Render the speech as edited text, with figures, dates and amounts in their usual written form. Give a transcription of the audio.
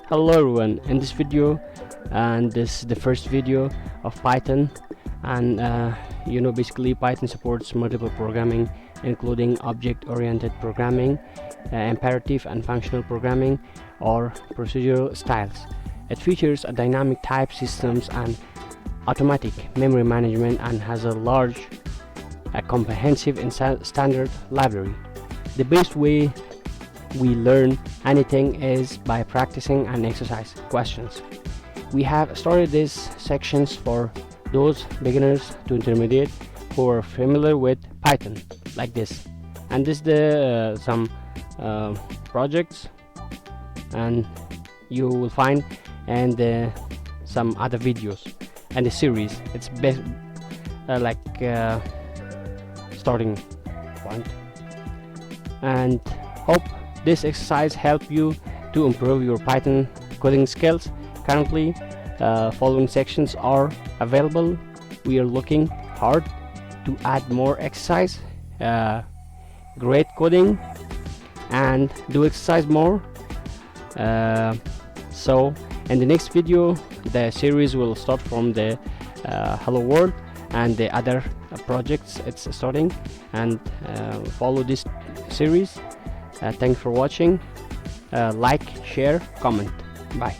Hello everyone, in this video, and this is the first video of Python, and basically Python supports multiple programming including object-oriented programming, imperative and functional programming, or procedural styles. It features a dynamic type systems and automatic memory management, and has a large comprehensive and standard library. The best way we learn anything is by practicing and exercise questions. We have started these sections for those beginners to intermediate who are familiar with Python, like this. And this is the some projects, and you will find and some other videos and the series. It's best starting point, and hope this exercise help you to improve your Python coding skills. Currently, following sections are available. We are looking hard to add more exercise, great coding, and do exercise more. So in the next video, the series will start from the Hello World and the other projects it's starting, and follow this series. Thanks for watching. Like, share, comment. Bye.